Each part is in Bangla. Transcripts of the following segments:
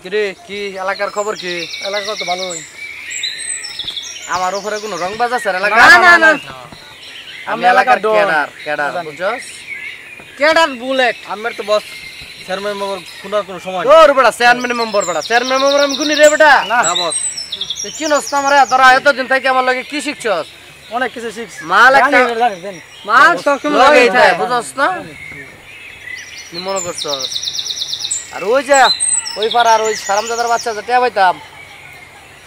কিরে কি এলাকার খবর কি? এলাকা তো ভালোই। আমার উপরে কোনো রংবাজ আছে এলাকা? না না আমি এলাকার ক্যাডার বুঝছস? ক্যাডার বুলেট আমার তো বস চেয়ারম্যান মেম্বার খুনার কোনো সময় নেই। তোর বড়া চেয়ারম্যান মেম্বার আমি গুনি রে বেটা। না বস তুই চিনস না আমারে? তোরা এতদিন থেকে আমার লগে কি শিখছস? অনেক কিছু শিখছি। মাল একটা মাল সবসময় লগে লাগে যায় বুঝছস না? নি মনে করছস? আর ওই যে ওই পাড়ার ওই সারামজাদার বাচ্চা যে টিয়া পাইতাম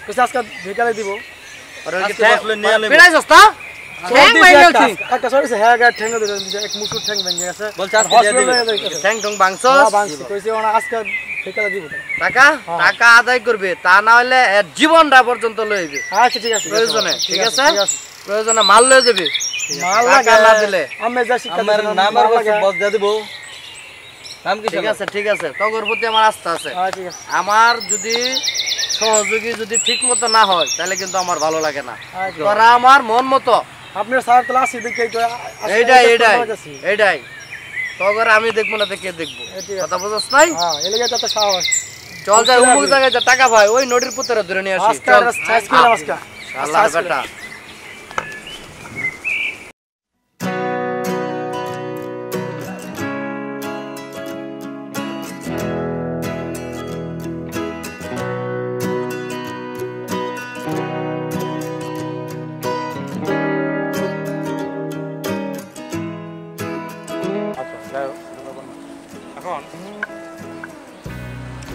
কিছু আজকে বিকালে দিব। আর ওই আজকে বসলে নিয়ে নেব। পেড়াইছস না? ঠ্যাং ভাঙছি একটা সরিছে হ্যাঁ গা ঠ্যাং দিছে এক মুসুর ঠ্যাং ভেঙে গেছে। বলছে আজকে দিয়ে দিবে। ঠ্যাং ঠং ভাঙছস? ভাঙছি কইছে ওনা আজকে বিকালে দিব। টাকা আদায় করবে, তা না হলে এর জীবনটা পর্যন্ত লইবে। আচ্ছা ঠিক আছে প্রয়োজনে ঠিক আছে, প্রয়োজনে মাল লয়ে যাবে। মাল টাকা না দিলে আমি যা শিক্ষা আমার নাম্বার বস দিয়ে দিব। নাম কি? ঠিক আছে তগর প্রতি আমার আস্থা আছে। ঠিক আছে আমার যদি সহযোগী যদি ঠিক মতো না হয় তাহলে কিন্তু আমার ভালো লাগে না। তোরা আমার মন মতো আপনার স্যার ক্লাস দেখে এইটাই তগর আমি দেখবো না, কে দেখবো? কথা বুঝছ নাই? হ্যাঁ এর লাগি তো সাহস। চল যাই অমুক জায়গায় যা টাকা ভাই ওই নদীর পুত্রে ধরে নিয়ে আসি। চল আজকে আল্লাহর বেটা। এখন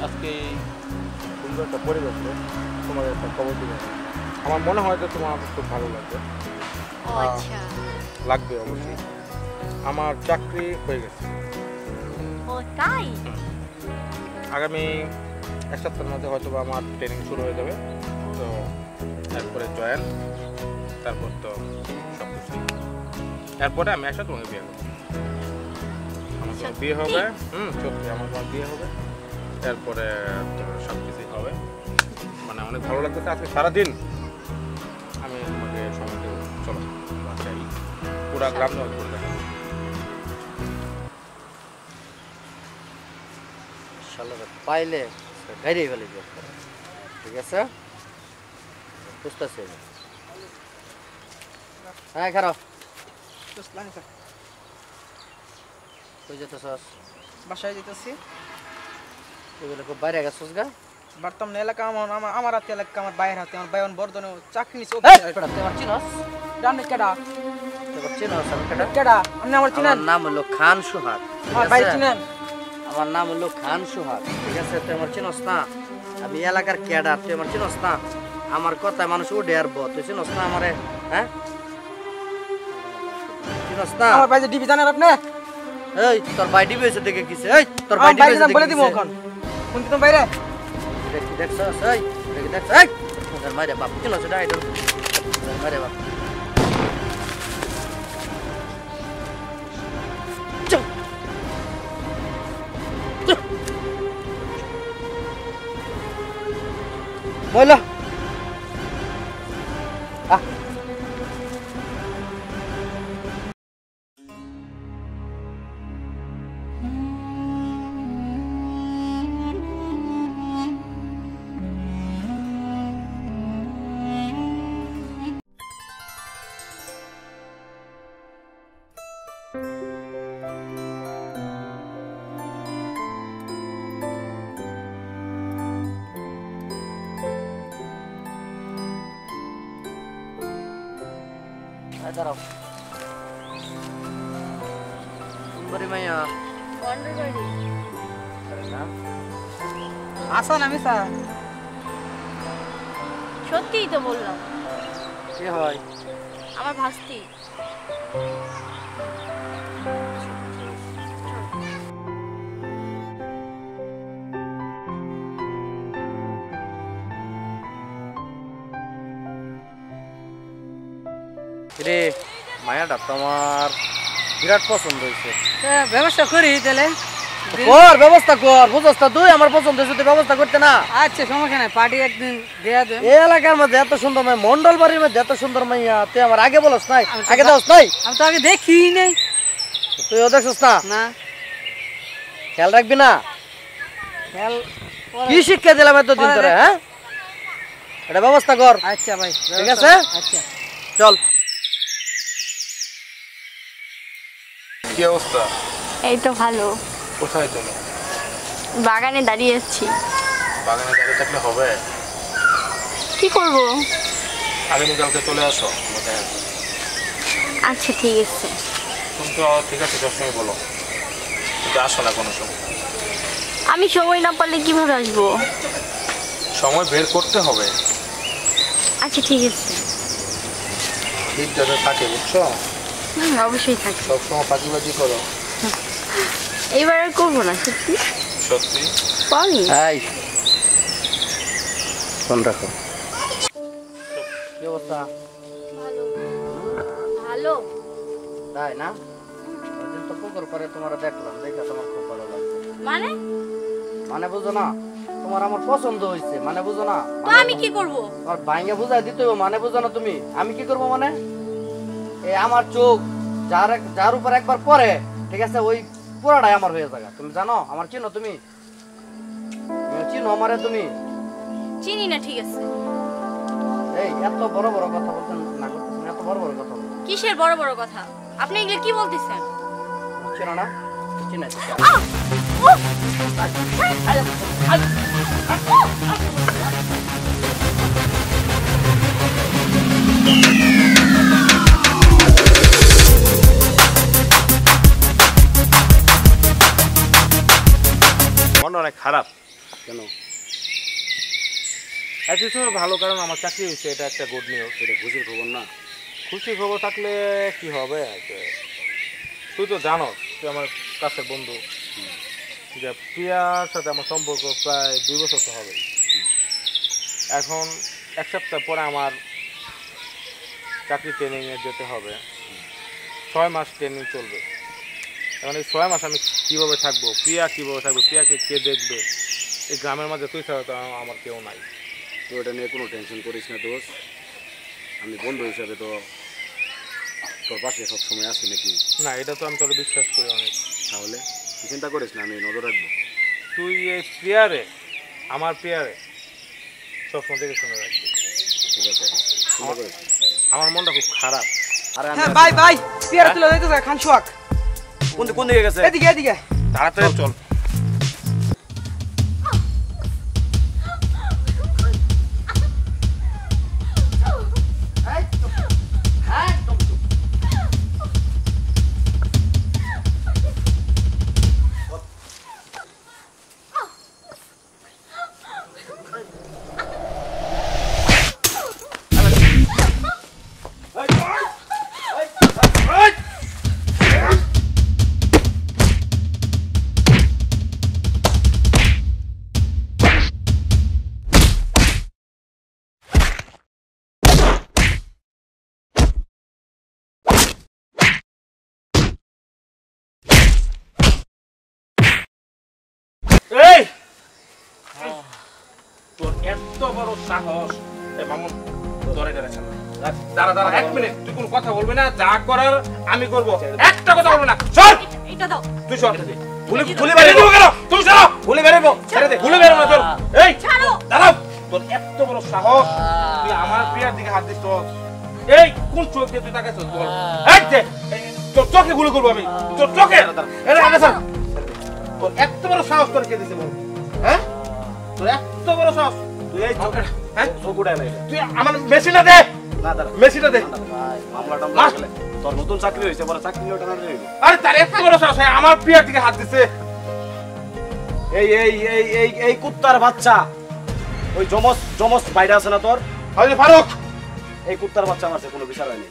আজকে সুন্দর একটা পরিবেশে তোমার একটা খবর দিবে। আমার মনে হয় যে তোমার খুব ভালো লাগবে। আচ্ছা লাগবে অবশ্যই। আমার চাকরি হয়ে গেছে। ও তাই? আগামী এক সপ্তাহের মধ্যে হয়তো আমার ট্রেনিং শুরু হয়ে যাবে। তো এরপরে জয়েন, তারপর তো সব কিছু। এরপরে আমি একসাথে তোমাকে বিয়ে করবো। আমার তোমার বিয়ে হবে। সত্যি আমার তোমার বিয়ে হবে। এরপরে সব কিছুই হবে। মানে অনেক ভালো লাগতেছে। আজকে সারাদিন আমি তোমাকে সময় দেবো। চলো বাসায় পুরা গ্রাম নেওয়া করে দেখাবো। পাইলে গাড়ি ফেলে ঠিক আছে, বুঝতেছি। হ্যাঁ খারাপ কই যেতেছস? বাসায় যেতেছি। তুই বলে খুব বাইরে গেছস গা? বর্তমান এলাকা আমার হাতে এলাকা আমার বাইরের হাতে আমার বাইন বর্ধনে চাকরি নিছে। তুই আমার চিনস? জানি কেডা? তুই চিনস? আমি কেডা? কেডা? আপনি আমার চিনেন? আমার নাম হলো খান সুহাগ। আমার ভাই চিনেন? আমার নাম হলো খান সুহাগ। ঠিক আছে, তুই আমার চিনস না? আমি এলাকার ক্যাডার, তুই আমার চিনস না? আমার কথায় মানুষ উঠে আর তুই চিনস না আমারে? হ্যাঁ চিনস না? আমার ভাই যে ডিবি জানেন আপনি? এই তোর ভাই ডিবি হইছে দেখে কিছে? এই তোর ভাই ডিবি হইছে বলে দিব এখন। কোন তুমি বাইরে? দেখছস? এই দেখছ? এই তোর মাইরে বাপ চিনস এটা? এই তোর মাইরে বাপ ময়লা দাঁড়াও। সুন্দরী মাইয়া আসান আমি স্যার। সত্যিই তো বললাম, কি হয়? আমার ভাস্তি। রে মায়াটা তোমার বিরাট পছন্দ হয়েছে। ব্যবস্থা করি তাহলে। কর ব্যবস্থা কর, বুঝছ না তুই? আমার পছন্দ হয়েছে, তুই ব্যবস্থা করতে না? আচ্ছা সমস্যা নাই, পার্টি একদিন দেয়া দেন। এই এলাকার মধ্যে এত সুন্দর মাইয়া, মন্ডল বাড়ির মধ্যে এত সুন্দর মাইয়া, তুই আমার আগে বলস নাই? আগে দাস নাই? আমি তো আগে দেখি নাই। তুইও দেখছিস না? না খেয়াল রাখবি না? খেল কি শিক্ষা দিলাম এতদিন ধরে হ্যাঁ এটা ব্যবস্থা কর আচ্ছা ভাই ঠিক আছে আচ্ছা চল কি অবস্থা? এই তো ভালো। কোথায় তুমি? বাগানে দাঁড়িয়ে আছি। বাগানে দাঁড়িয়ে থাকলে হবে? কি করব? আগামীকালকে চলে আসো আমাদের। আচ্ছা ঠিক আছে। তুমি তো ঠিক আছে সবসময় বলো, কিন্তু আসো না কোনো সময়। আমি সময় না পারলে কিভাবে আসবো? সময় বের করতে হবে। আচ্ছা ঠিক আছে। ঠিক যাতে থাকে বুঝছো, অবশ্যই থাকবে। সবসময় ফাঁকিবাজি করো। এবার আর করবো না সত্যি। সত্যি? পারি। এই ফোন রাখো কি অবস্থা ভালো ভালো। তাই না ওইদিন তো পুকুর করে তোমার দেখলাম দেখে তোমার খুব ভালো লাগছে মানে মানে বুঝো না তোমার আমার পছন্দ হয়েছে মানে বুঝো না তো আমি কি করব? আর ভাইঙ্গা বুঝাই দিতে হবে মানে বুঝো না তুমি আমি কি করবো মানে এই আমার চোখ যার উপর একবার পরে ঠিক আছে ওই পুরাটাই আমার হয়ে যাবে তুমি জানো আমার চিনো তুমি চিনো আমারে তুমি চিনি না ঠিক আছে। এই এত বড় বড় কথা বলছেন না করতেছেন এত বড় বড় কথা বলছেন কিসের বড় বড় কথা? আপনি এগুলো কি বলতেছেন? চিনো না চিনাই মন অনেক খারাপ। কেন একই সময় ভালো, কারণ আমার চাকরি হয়েছে, এটা একটা গুড নিউজ। এটা খুশির খবর না খুশি খবর থাকলে কি হবে, তুই তো জানো তুই আমার কাছের বন্ধু, যে প্রিয়ার সাথে আমার সম্পর্ক প্রায় 2 বছর তো হবে। এখন 1 সপ্তাহ পরে আমার চাকরি ট্রেনিংয়ে যেতে হবে, 6 মাস ট্রেনিং চলবে। এখন এই 6 মাস আমি কীভাবে থাকবো, প্রিয়া কীভাবে থাকবে, প্রিয়াকে কে দেখবে? এই গ্রামের মাঝে তুই ছাড়া তো আমার কেউ নাই। তো এটা নিয়ে কোনো টেনশন করিস না দোষ আমি বন্ধু হিসাবে তো তোর পাশে সবসময় আছি নাকি না, এটা তো আমি তোর বিশ্বাস করি অনেক। তাহলে চিন্তা করিস না আমি নজর রাখবো তুই এই প্রিয়ারে, আমার প্রিয়ারে সবসময় দেখে শুনে রাখবি, ঠিক আছে চিন্তা করিস না। আমার মনটা খুব খারাপ। আরে হ্যাঁ ভাই ভাই পেয়ারা তুলে দিতে যায় খান সোহাগ কোন দিকে গেছে এদিকে এদিকে তাড়াতাড়ি চল। এই তোর এত বড় সাহস! এই মামুন ধরে ধরেছেন, দাঁড়া দাঁড়া 1 মিনিট, তুই কোনো কথা বলবি না, যা করার আমি করব, একটা কথা বলবি না। সর, এটা দাও। তুই সর। গুলি বেরে দেবো কেন? তুই সর, গুলি বেরে দেবো, ছেড়ে দে, গুলি বেরে না চল। এই ছাড়ো। দাঁড়াও, তোর এত বড় সাহস, তুই আমার প্রিয়ার দিকে হাত দিস? এই কোন চোখ দিয়ে তুই তাকাইছিস বল? এই যে তোর চোখে গুলি করবো আমি, তোর চোখে। এরে আগে স্যার, তোর এত বড় সাহস তোর কে দিছে বল? হ্যাঁ, তোর এত বড় সাহস, তুই এই চোখে, হ্যাঁ চোখুটাই নাই, তুই আমার মেশিনটা দে, না দাঁড়া মেশিনটা দে। ভাই মামলা টামলা গেলে তোর নতুন চাকরি হয়েছে বড় চাকরি ওটা না দিবি আরে তার এত বড় সাহস, আমার প্রিয়ার দিকে হাত দিছে। এই এই এই এই এই কুত্তার বাচ্চা, ওই জমস জমস বাইরে আছে না তোর, হাজি ফারুক, এই কুত্তার বাচ্চা মারছে, কোনো বিচার হয়নি।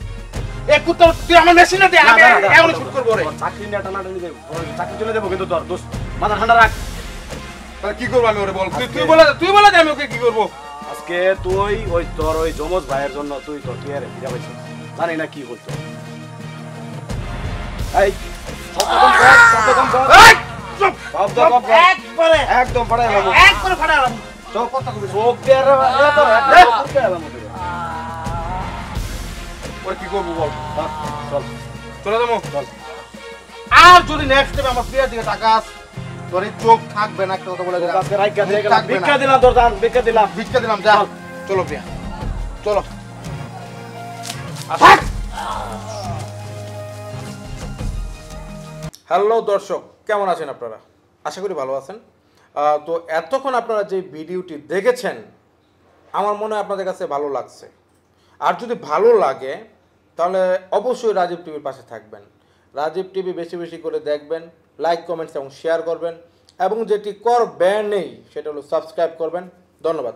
এই কুত্তা তুই আমার মেশিনটা দে, আমি এখনই শুট করবো রে। তোর চাকরি নিয়ে টানাটানি দেবো, তোর চাকরি চলে দেবো কিন্তু তোর দোস্ত মাথা ঠান্ডা রাখ। তাহলে কি করবো আমি ওরে বল, তুই বলে যে আমি ওকে কি করবো? আজকে তুই ওই তোর ওই জমজ ভাইয়ের জন্য তুই তোর প্রিয়ারে ফিরে পাইছিস, জানি না কি হতো। এই শব্দ কম কর, শব্দ কম কর, এই, চুপ! শব্দ কম কর, একবারে একদম ফাটাই লাগবো, একবারে ফাটালাম। চোখ চোখ দিয়ে তোর একদম ফুটকে গেলাম ওদের। ওরে কি করবো বল? চল চলে যাবো। চল। আর যদি নেক্সট টাইম আমার প্রিয়ার দিকে তাকাস, তোর এই চোখ থাকবে না, একটা কথা বলে দিলাম। আজকে রাইখা দিয়ে গেলাম, থাকবে না। ভিক্ষা দিলাম তোর দান, ভিক্ষা দিলাম। ভিক্ষা দিলাম, যা চলো প্রিয়া, চলো। হ্যালো দর্শক, কেমন আছেন আপনারা? আশা করি ভালো আছেন। তো এতক্ষণ আপনারা যে ভিডিওটি দেখেছেন, আমার মনে হয় আপনাদের কাছে ভালো লাগছে। আর যদি ভালো লাগে তাহলে অবশ্যই রাজীব টিভির পাশে থাকবেন। রাজীব টিভি বেশি বেশি করে দেখবেন, লাইক, কমেন্টস এবং শেয়ার করবেন, এবং যেটি করবেনই সেটা হলো সাবস্ক্রাইব করবেন। ধন্যবাদ।